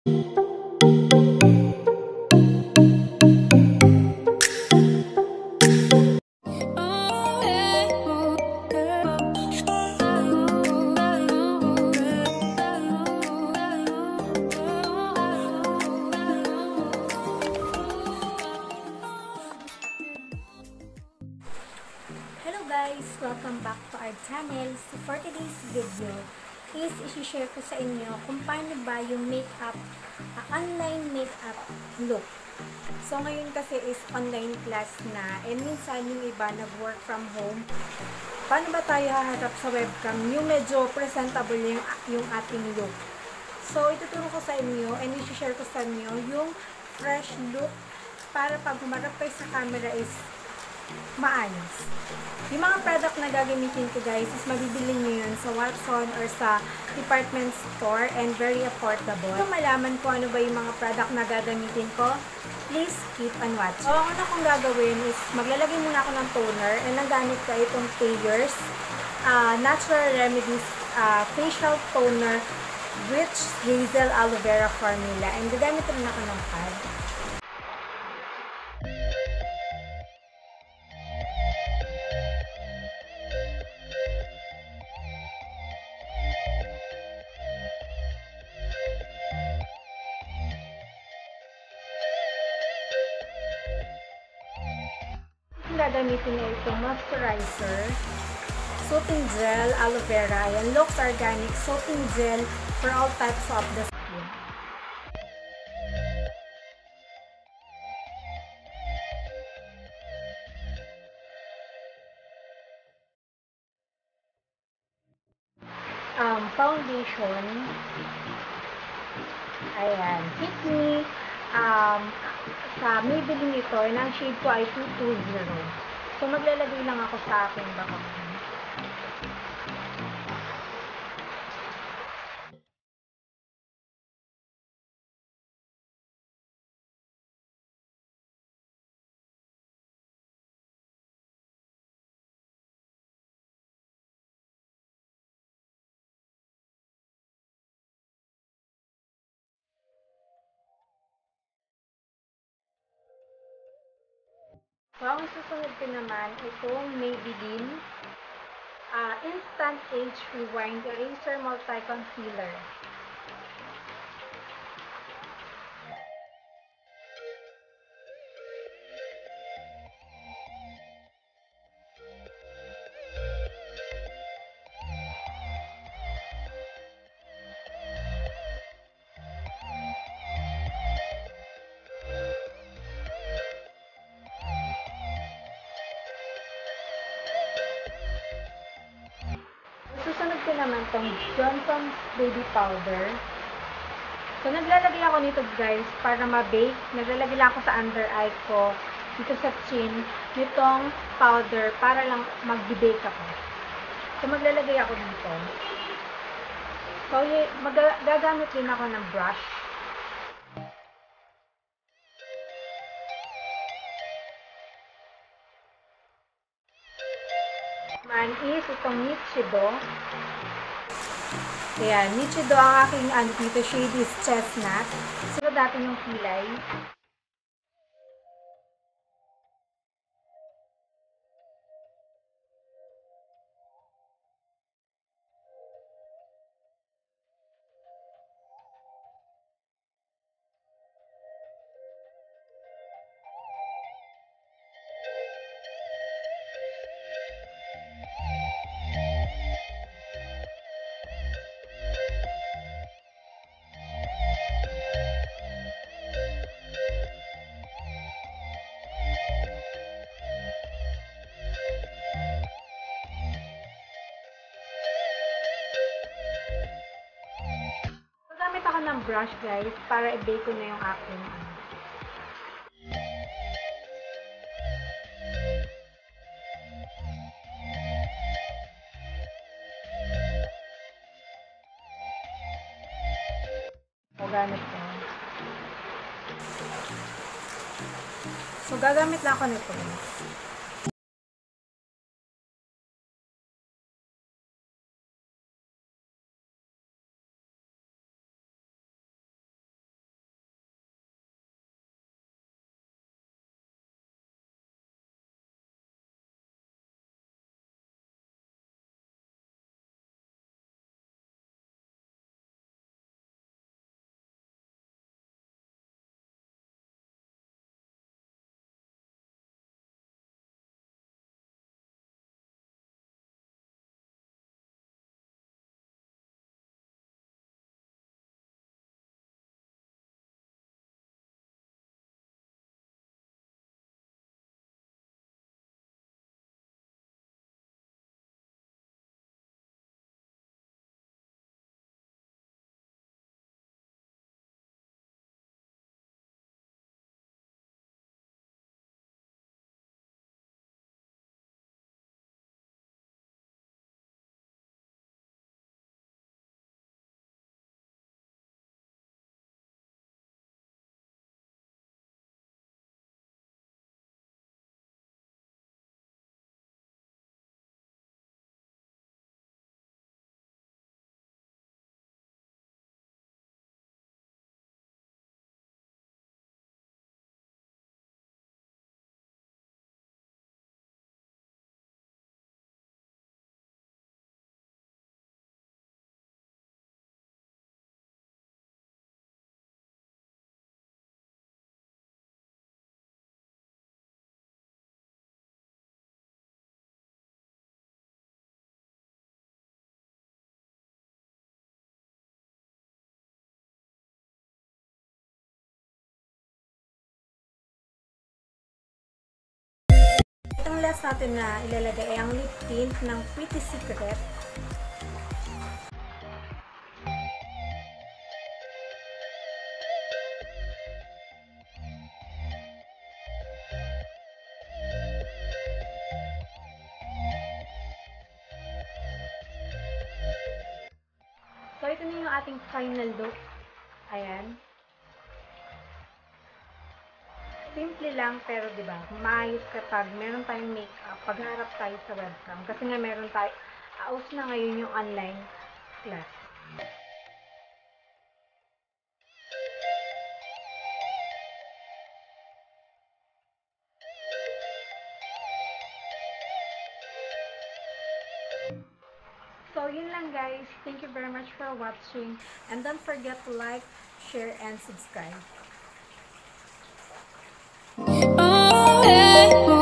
Hello guys! Welcome back to our channel. So for today's video is isi-share ko sa inyo kung paano ba yung makeup, online makeup look. So ngayon kasi is online class na and minsan yung iba nag-work from home. Paano ba tayo haharap sa webcam yung medyo presentable yung ating look? So ituturo ko sa inyo and isi-share ko sa inyo yung fresh look para pag humarap kayo sa camera is maayos. Yung mga product na gagamitin ko guys is mabibili nyo yun sa Watson or sa department store and very affordable. Kung malaman ko ano ba yung mga product na gagamitin ko, please keep and watch. So, ang una kong gagawin is maglalagay muna ako ng toner and nagamit ko itong Thayers Natural Remedies Facial Toner Rich Hazel Aloe Vera Formula and gagamit rin ako ng pad. Gagamitin na itong moisturizer, soaping gel, aloe vera, ayan, Lux Organic soaping gel for all types of the skin. Foundation, ayan, Fit Me, sa Maybelline ito, and ang shade ko ay 220. So, maglalagay lang ako sa aking bakang. So, ang susunod ko naman, itong Maybelline Instant Age Rewind Eraser Multi-Concealer. Susunod ko naman itong Johnson's Baby Powder. So, naglalagay ako nito guys para ma-bake. Naglalagay lang ako sa under eye ko, dito sa chin, nitong powder para lang mag-bake ako. So, maglalagay ako dito. So, gagamit din ako ng brush. Man is itong Nichido. Ayan, Nichido ang aking dito, shade is Chestnut. So, dati yung kilay. Gamit ako ng brush guys para i-bake ko na yung aking gagamit ko. So gagamit lang ako nito. last natin na ilalagay ay ang lip tint ng Pretty Secret. So, ito na yung ating final look. Ayan. Simple lang, pero diba, maayos kapag meron tayong makeup, pagharap tayo sa webcam. Kasi nga meron tayo, aus na ngayon yung online class. So, yun lang guys. Thank you very much for watching. And don't forget to like, share, and subscribe. Oh, yeah.